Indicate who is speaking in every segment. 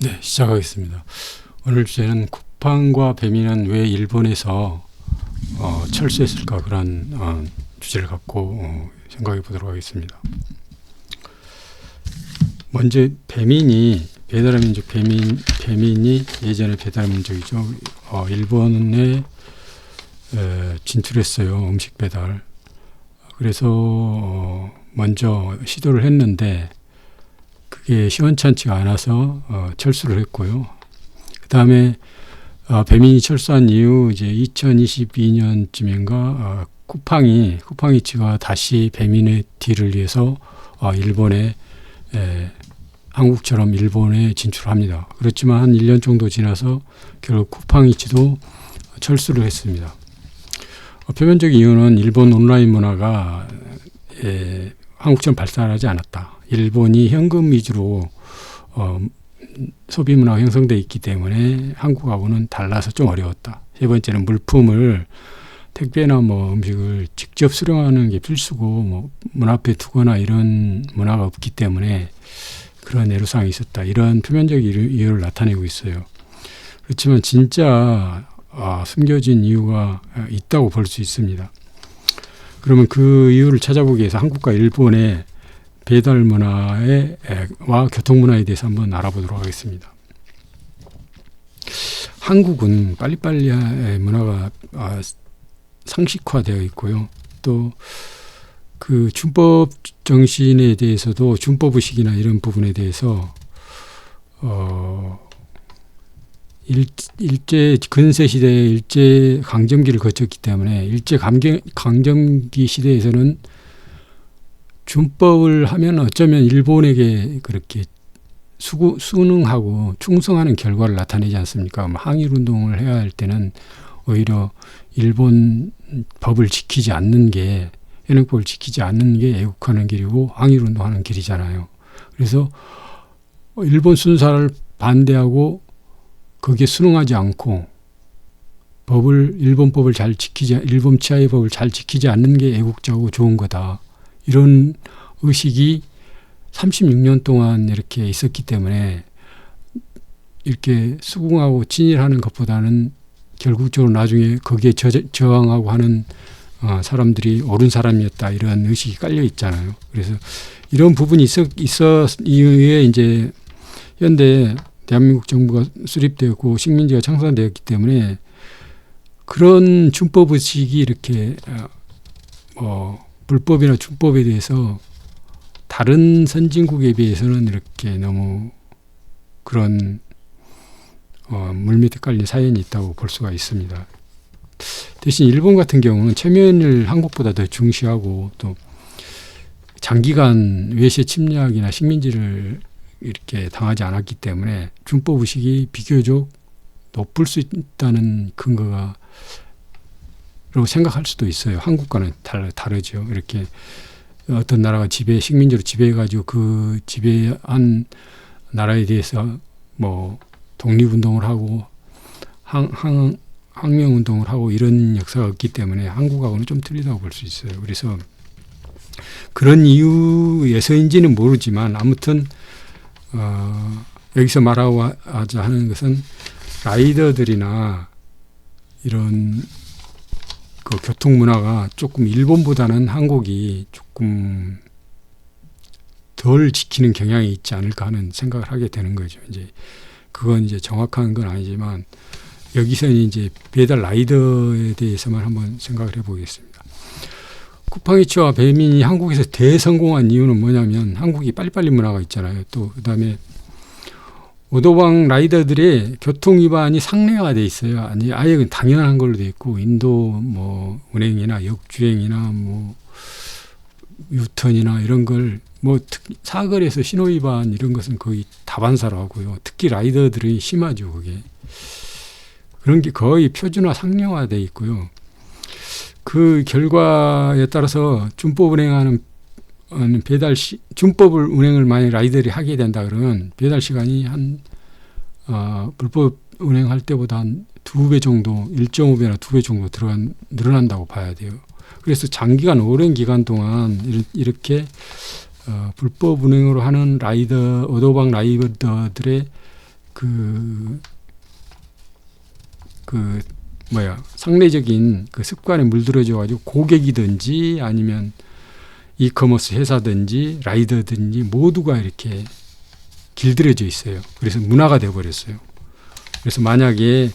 Speaker 1: 네, 시작하겠습니다. 오늘 주제는 쿠팡과 배민은 왜 일본에서 철수했을까, 그런 주제를 갖고 생각해 보도록 하겠습니다. 먼저 배민이, 배달의 민족 배민이 예전에 배달의 민족이죠. 일본에 진출했어요. 음식 배달. 그래서 먼저 시도를 했는데 그게 시원찮지가 않아서 철수를 했고요. 그 다음에 배민이 철수한 이후 이제 2022년쯤인가 쿠팡이츠가 다시 배민의 뒤를 이어서 일본에 한국처럼 일본에 진출합니다. 그렇지만 한 1년 정도 지나서 결국 쿠팡이츠도 철수를 했습니다. 표면적인 이유는 일본 온라인 문화가 한국처럼 발달하지 않았다. 일본이 현금 위주로 소비 문화가 형성되어 있기 때문에 한국하고는 달라서 좀 어려웠다. 세 번째는 물품을 택배나 음식을 직접 수령하는 게 필수고 문 앞에 두거나 이런 문화가 없기 때문에 그런 애로사항이 있었다. 이런 표면적인 이유를 나타내고 있어요. 그렇지만 진짜 숨겨진 이유가 있다고 볼 수 있습니다. 그러면 그 이유를 찾아보기 위해서 한국과 일본의 배달 문화와 교통 문화에 대해서 한번 알아보도록 하겠습니다. 한국은 빨리빨리의 문화가 상식화되어 있고요. 또 그 준법 정신에 대해서도 준법 의식이나 이런 부분에 대해서 일제 근세 시대에 일제 강점기를 거쳤기 때문에 일제 강점기 시대에서는 준법을 하면 어쩌면 일본에게 그렇게 순응하고 충성하는 결과를 나타내지 않습니까? 항일운동을 해야 할 때는 오히려 일본 법을 지키지 않는 게, 현행법을 지키지 않는 게 애국하는 길이고 항일운동하는 길이잖아요. 그래서 일본 순사를 반대하고 거기에 순응하지 않고 일본 치하의 법을 잘 지키지 않는 게 애국자고 좋은 거다. 이런 의식이 36년 동안 이렇게 있었기 때문에 이렇게 수긍하고 친일하는 것보다는 결국적으로 나중에 거기에 저항하고 하는 사람들이 옳은 사람이었다. 이런 의식이 깔려 있잖아요. 그래서 이런 부분이 있어 이후에 이제 현대 대한민국 정부가 수립되었고 식민지가 창산되었기 때문에 그런 준법 의식이 이렇게 불법이나 준법에 대해서 다른 선진국에 비해서는 이렇게 너무 그런 물밑에 깔린 사연이 있다고 볼 수가 있습니다. 대신 일본 같은 경우는 체면을 한국보다 더 중시하고 또 장기간 외세 침략이나 식민지를 이렇게 당하지 않았기 때문에 준법 의식이 비교적 높을 수 있다는 근거가 라고 생각할 수도 있어요. 한국과는 다르죠. 이렇게 어떤 나라가 식민지로 지배해가지고 그 지배한 나라에 대해서 독립운동을 하고 항명운동을 하고 이런 역사가 없기 때문에 한국하고는 좀 틀리다고 볼 수 있어요. 그래서 그런 이유에서인지는 모르지만 아무튼 여기서 말하고자 하는 것은 라이더들이나 이런 그 교통 문화가 조금 일본보다는 한국이 조금 덜 지키는 경향이 있지 않을까 하는 생각을 하게 되는 거죠. 그건 정확한 건 아니지만 여기서는 이제 배달 라이더에 대해서만 한번 생각을 해보겠습니다. 쿠팡이츠와 배민이 한국에서 대성공한 이유는 뭐냐면 한국이 빨리빨리 문화가 있잖아요. 또 그다음에 오토방 라이더들의 교통 위반이 상례화돼 있어요. 아예 당연한 걸로 돼 있고 인도 운행이나 역주행이나 유턴이나 이런 걸 사거리에서 신호 위반 이런 것은 거의 다반사로 하고요. 특히 라이더들이 심하죠. 그게 그런 게 거의 표준화 상례화돼 있고요. 그 결과에 따라서 준법 운행하는 준법을 운행을 만약 라이더들이 하게 된다 그러면 배달 시간이 불법 운행할 때보다 한 2배 정도, 1.5배나 2배 정도 늘어난다고 봐야 돼요. 그래서 장기간 오랜 기간 동안 이렇게 불법 운행으로 하는 오토방 라이더들의 상례적인 그 습관에 물들어져 가지고 고객이든지 아니면 이커머스 회사든지 라이더든지 모두가 이렇게 길들여져 있어요. 그래서 문화가 되어버렸어요. 그래서 만약에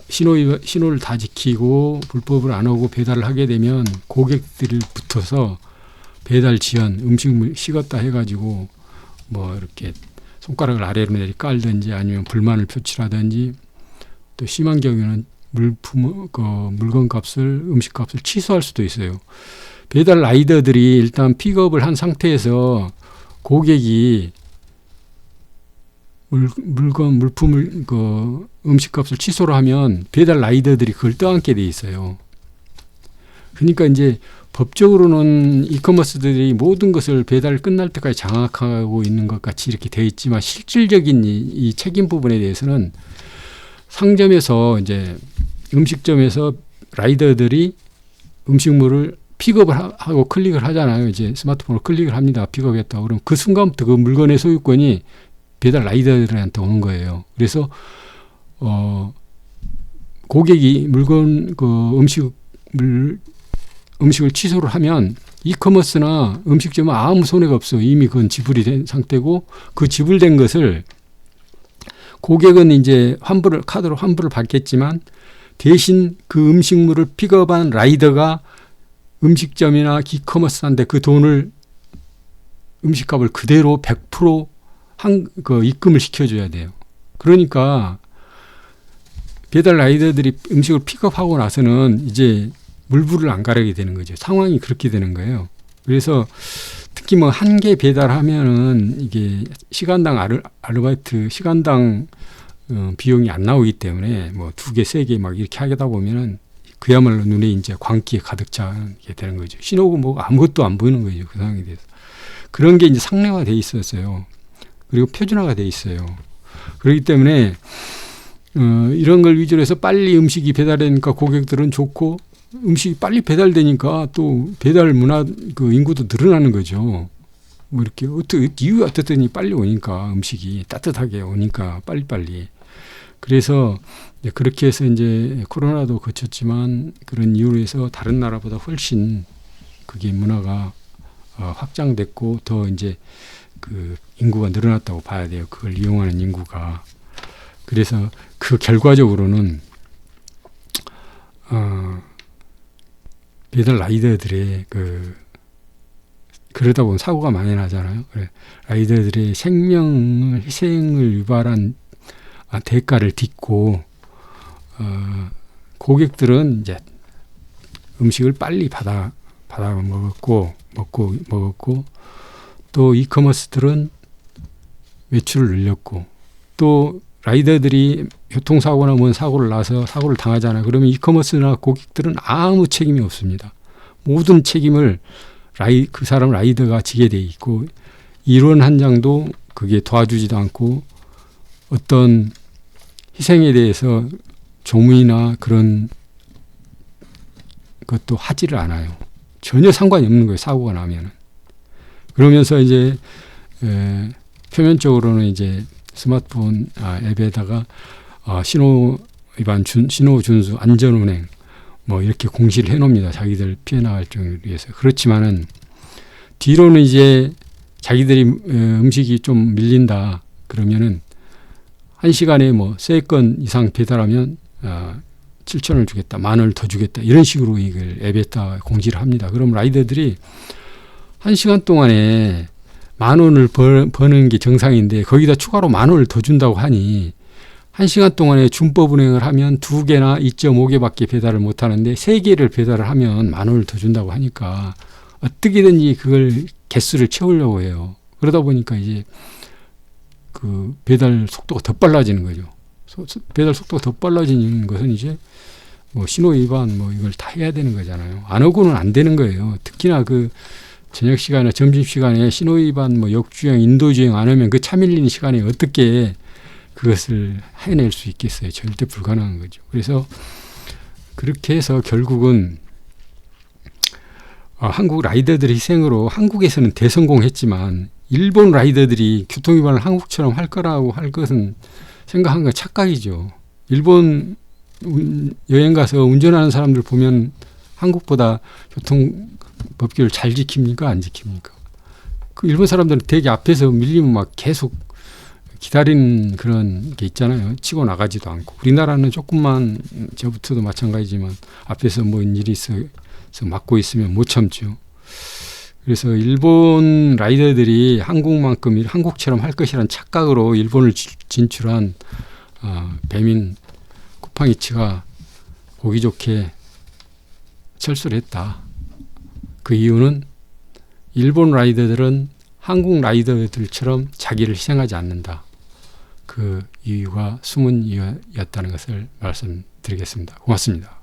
Speaker 1: 신호를 다 지키고 불법을 안 하고 배달을 하게 되면 고객들이 붙어서 배달 지연, 음식물 식었다 해가지고 뭐 이렇게 손가락을 아래로 내리 깔든지 아니면 불만을 표출하든지, 또 심한 경우에는 물건값을, 음식값을 취소할 수도 있어요. 배달 라이더들이 일단 픽업을 한 상태에서 고객이 물품을 음식값을 취소를 하면 배달 라이더들이 그걸 떠안게 돼 있어요. 그러니까 이제 법적으로는 이커머스들이 모든 것을 배달 끝날 때까지 장악하고 있는 것 같이 이렇게 되어 있지만, 실질적인 이 책임 부분에 대해서는 상점에서 이제 음식점에서 라이더들이 음식물을 픽업을 하고 클릭을 하잖아요. 이제 스마트폰으로 클릭을 합니다. 픽업했다. 그럼 그 순간부터 그 물건의 소유권이 배달 라이더들한테 오는 거예요. 그래서 고객이 음식을 취소를 하면 이커머스나 음식점은 아무 손해가 없어. 이미 그건 지불이 된 상태고, 그 지불된 것을 고객은 이제 카드로 환불을 받겠지만, 대신 그 음식물을 픽업한 라이더가 음식점이나 이커머스한테 그 돈을, 음식값을 그대로 100% 입금을 시켜줘야 돼요. 그러니까 배달 라이더들이 음식을 픽업하고 나서는 이제 물불을 안 가리게 되는 거죠. 상황이 그렇게 되는 거예요. 그래서 특히 뭐 한 개 배달하면은 이게 시간당 아르바이트 시간당 비용이 안 나오기 때문에 뭐 2개, 3개 막 이렇게 하다 보면은 그야말로 눈에 이제 광기에 가득 차게 되는 거죠. 신호고 뭐 아무것도 안 보이는 거죠. 그 상황에 대해서. 그런 게 이제 상례화 돼 있었어요. 그리고 표준화가 돼 있어요. 그렇기 때문에 이런 걸 위주로 해서 빨리 음식이 배달되니까 고객들은 좋고, 음식이 빨리 배달되니까 또 배달 문화 인구도 늘어나는 거죠. 뭐 이렇게 이유가 어떻더니 빨리 오니까, 음식이 따뜻하게 오니까 빨리빨리. 그래서 그렇게 해서 이제 코로나도 거쳤지만 그런 이유로 해서 다른 나라보다 훨씬 그게 문화가 확장됐고, 더 이제 그 인구가 늘어났다고 봐야 돼요. 그걸 이용하는 인구가. 그래서 그 결과적으로는 배달 라이더들의 그러다 보면 사고가 많이 나잖아요. 라이더들의 희생을 유발한 대가를 딛고 고객들은 이제 음식을 빨리 받아 먹었고 또 이커머스들은 매출을 늘렸고, 또 라이더들이 교통사고나 뭔 사고를 나서 사고를 당하잖아요. 그러면 이커머스나 고객들은 아무 책임이 없습니다. 모든 책임을 그 사람 라이더가 지게 돼 있고, 이론 한 장도 그게 도와주지도 않고, 어떤 희생에 대해서 조문이나 그런 것도 하지를 않아요. 전혀 상관이 없는 거예요. 사고가 나면은. 그러면서 이제 표면적으로는 이제 스마트폰 앱에다가 신호 위반, 신호 준수, 안전운행 뭐 이렇게 공시를 해놓습니다. 자기들 피해 나갈 점을 위해서. 그렇지만은 뒤로는 이제 자기들이 음식이 좀 밀린다 그러면은 1시간에 뭐 3건 이상 배달하면 7,000원을 주겠다, 10,000원을 더 주겠다, 이런 식으로 이걸 앱에다 공지를 합니다. 그럼 라이더들이 1시간 동안에 10,000원을 버는 게 정상인데 거기다 추가로 10,000원을 더 준다고 하니 1시간 동안에 준법 운행을 하면 2개나 2.5개밖에 배달을 못 하는데 3개를 배달을 하면 10,000원을 더 준다고 하니까 어떻게든지 그걸 개수를 채우려고 해요. 그러다 보니까 이제 그 배달 속도가 더 빨라지는 거죠. 배달 속도가 더 빨라지는 것은 이제 뭐 신호 위반 뭐 이걸 다 해야 되는 거잖아요. 안 하고는 안 되는 거예요. 특히나 그 저녁 시간이나 점심 시간에 신호 위반 뭐 역주행, 인도주행 안 하면 그 차 밀리는 시간에 어떻게 그것을 해낼 수 있겠어요. 절대 불가능한 거죠. 그래서 그렇게 해서 결국은 한국 라이더들의 희생으로 한국에서는 대성공했지만 일본 라이더들이 교통위반을 한국처럼 할 거라고 할 것은 생각한 건 착각이죠. 일본 여행 가서 운전하는 사람들 보면 한국보다 교통 법규를 잘 지킵니까? 안 지킵니까? 그 일본 사람들은 되게 앞에서 밀리면 막 계속 기다리는 그런 게 있잖아요. 치고 나가지도 않고. 우리나라는 조금만, 저부터도 마찬가지지만 앞에서 뭔 일이 있어서 막고 있으면 못 참죠. 그래서 일본 라이더들이 한국처럼 할 것이라는 착각으로 일본을 진출한 배민 쿠팡이츠가 보기 좋게 철수를 했다. 그 이유는 일본 라이더들은 한국 라이더들처럼 자기를 희생하지 않는다. 그 이유가 숨은 이유였다는 것을 말씀드리겠습니다. 고맙습니다.